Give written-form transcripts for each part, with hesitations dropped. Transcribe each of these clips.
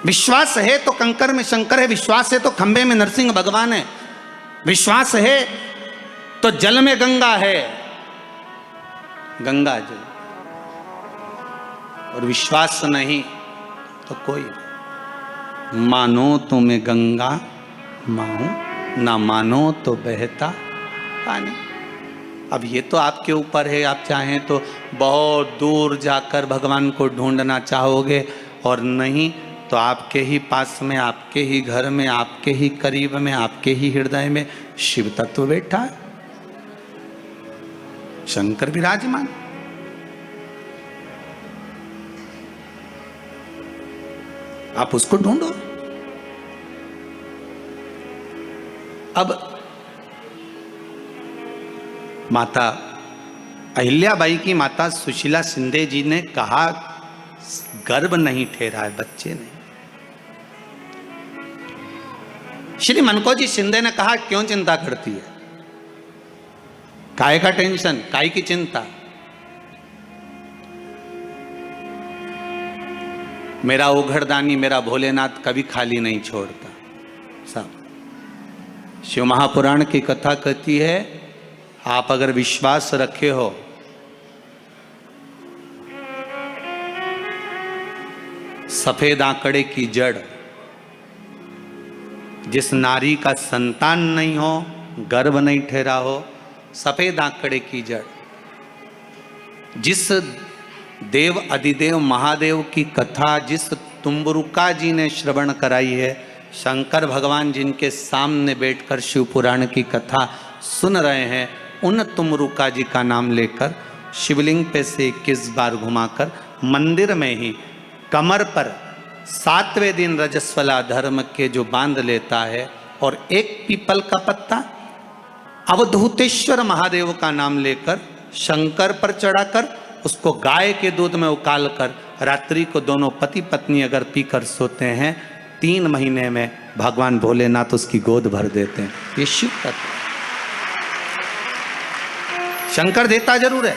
विश्वास है तो कंकर में शंकर है, विश्वास है तो खंबे में नरसिंह भगवान है, विश्वास है तो जल में गंगा है, गंगा जल, और विश्वास नहीं तो कोई। मानो तो मैं गंगा माहूं, ना मानो तो बहता पानी। अब ये तो आपके ऊपर है, आप चाहें तो बहुत दूर जाकर भगवान को ढूंढना चाहोगे, और नहीं तो आपके ही पास में, आपके ही घर में, आपके ही करीब में, आपके ही हृदय में शिव तत्व बैठा है, शंकर विराजमान। आप उसको ढूंढो। अब माता अहिल्याबाई की माता सुशीला शिंदे जी ने कहा गर्भ नहीं ठहरा है, बच्चे नहीं। श्री मनकोजी शिंदे ने कहा क्यों चिंता करती है, काय का टेंशन, काय की चिंता। मेरा उघड़दानी, मेरा भोलेनाथ कभी खाली नहीं छोड़ता। सब शिव महापुराण की कथा कहती है, आप अगर विश्वास रखे हो सफेद आंकड़े की जड़, जिस नारी का संतान नहीं हो, गर्भ नहीं ठहरा हो, सफेद आंकड़े की जड़, जिस देव अधिदेव महादेव की कथा जिस तुम्बरुका जी ने श्रवण कराई है, शंकर भगवान जिनके सामने बैठकर शिव पुराण की कथा सुन रहे हैं, उन तुम्बरुका जी का नाम लेकर शिवलिंग पे से 21 बार घुमाकर मंदिर में ही कमर पर 7वें दिन रजस्वला धर्म के जो बांध लेता है, और एक पीपल का पत्ता अवधूतेश्वर महादेव का नाम लेकर शंकर पर चढ़ाकर उसको गाय के दूध में उकाल कर रात्रि को दोनों पति पत्नी अगर पीकर सोते हैं, 3 महीने में भगवान भोलेनाथ उसकी गोद भर देते हैं। ये शिव तत्व। शंकर देता जरूर है।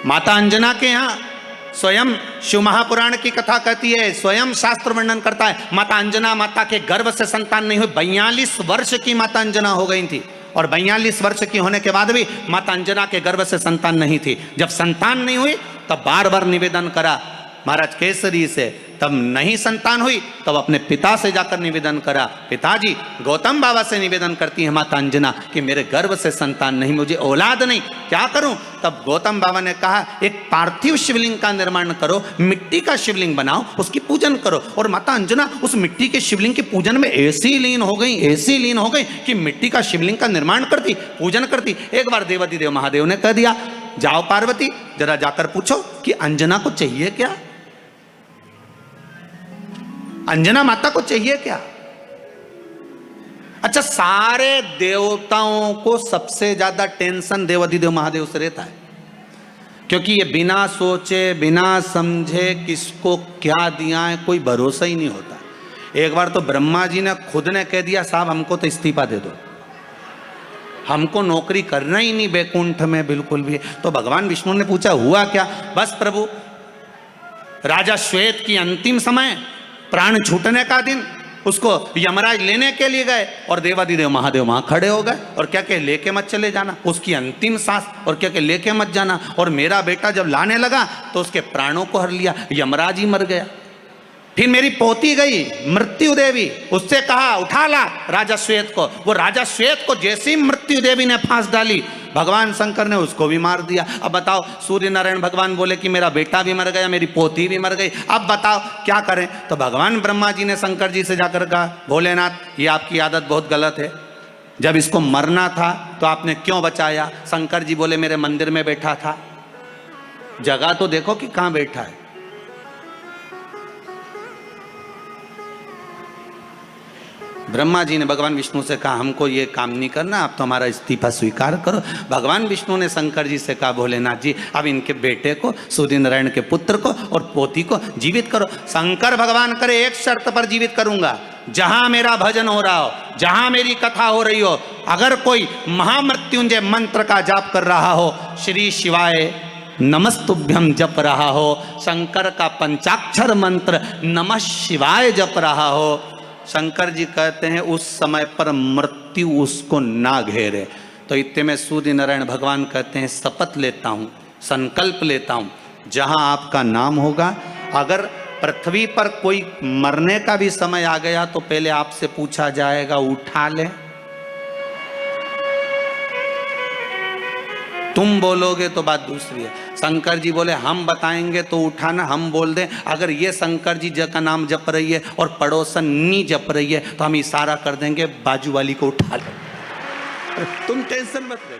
माता अंजना के यहां स्वयं शिव महापुराण की कथा कहती है, स्वयं शास्त्र वर्णन करता है, माता अंजना माता के गर्भ से संतान नहीं हुई। 42 वर्ष की माता अंजना हो गई थी, और 42 वर्ष की होने के बाद भी माता अंजना के गर्भ से संतान नहीं थी। जब संतान नहीं हुई तब बार बार निवेदन करा महाराज केसरी से, तब नहीं संतान हुई तब अपने पिता से जाकर निवेदन करा, पिताजी। गौतम बाबा से निवेदन करती है माता अंजना कि मेरे गर्भ से संतान नहीं, मुझे औलाद नहीं, क्या करूं? तब गौतम बाबा ने कहा एक पार्थिव शिवलिंग का निर्माण करो, मिट्टी का शिवलिंग बनाओ, उसकी पूजन करो। और माता अंजना उस मिट्टी के शिवलिंग के पूजन में ऐसी लीन हो गई, ऐसी लीन हो गई कि मिट्टी का शिवलिंग का निर्माण करती, पूजन करती। एक बार देवाधिदेव महादेव ने कह दिया, जाओ पार्वती जरा जाकर पूछो कि अंजना को चाहिए क्या, अंजना माता को चाहिए क्या। अच्छा, सारे देवताओं को सबसे ज्यादा टेंशन देवाधिदेव महादेव से रहता है, क्योंकि ये बिना सोचे बिना समझे किसको क्या दिया है कोई भरोसा ही नहीं होता। एक बार तो ब्रह्मा जी ने खुद ने कह दिया, साहब हमको तो इस्तीफा दे दो, हमको नौकरी करना ही नहीं बैकुंठ में बिल्कुल भी। तो भगवान विष्णु ने पूछा हुआ क्या? बस प्रभु, राजा श्वेत की अंतिम समय, प्राण छूटने का दिन, उसको यमराज लेने के लिए गए और देवाधिदेव महादेव वहां खड़े हो गए और क्या कहे, लेके मत चले जाना, उसकी अंतिम सांस, और क्या कहे, लेके मत जाना। और मेरा बेटा जब लाने लगा तो उसके प्राणों को हर लिया, यमराज ही मर गया। फिर मेरी पोती गई मृत्यु देवी, उससे कहा उठा ला राजा श्वेत को। वो राजा श्वेत को जैसे ही मृत्यु देवी ने फांस डाली, भगवान शंकर ने उसको भी मार दिया। अब बताओ, सूर्य नारायण भगवान बोले कि मेरा बेटा भी मर गया, मेरी पोती भी मर गई, अब बताओ क्या करें? तो भगवान ब्रह्मा जी ने शंकर जी से जाकर कहा, भोलेनाथ ये आपकी आदत बहुत गलत है, जब इसको मरना था तो आपने क्यों बचाया? शंकर जी बोले मेरे मंदिर में बैठा था, जगह तो देखो कि कहां बैठा है। ब्रह्मा जी ने भगवान विष्णु से कहा हमको ये काम नहीं करना, आप तो हमारा इस्तीफा स्वीकार करो। भगवान विष्णु ने शंकर जी से कहा भोलेनाथ जी अब इनके बेटे को, सूर्य नारायण के पुत्र को और पोती को जीवित करो। शंकर भगवान करे एक शर्त पर जीवित करूंगा, जहां मेरा भजन हो रहा हो, जहां मेरी कथा हो रही हो, अगर कोई महामृत्युंजय मंत्र का जाप कर रहा हो, श्री शिवाय नमस्तुभ्यम जप रहा हो, शंकर का पंचाक्षर मंत्र नमः शिवाय जप रहा हो, शंकर जी कहते हैं उस समय पर मृत्यु उसको ना घेरे। तो इतने में सूर्य नारायण भगवान कहते हैं शपथ लेता हूँ, संकल्प लेता हूँ, जहाँ आपका नाम होगा, अगर पृथ्वी पर कोई मरने का भी समय आ गया तो पहले आपसे पूछा जाएगा उठा ले। तुम बोलोगे तो बात दूसरी है। शंकर जी बोले हम बताएंगे तो उठाना, हम बोल दें अगर ये शंकर जी का नाम जप रही है और पड़ोसन नी जप रही है तो हम इशारा कर देंगे बाजू वाली को उठा लो। तुम टेंशन मत ले।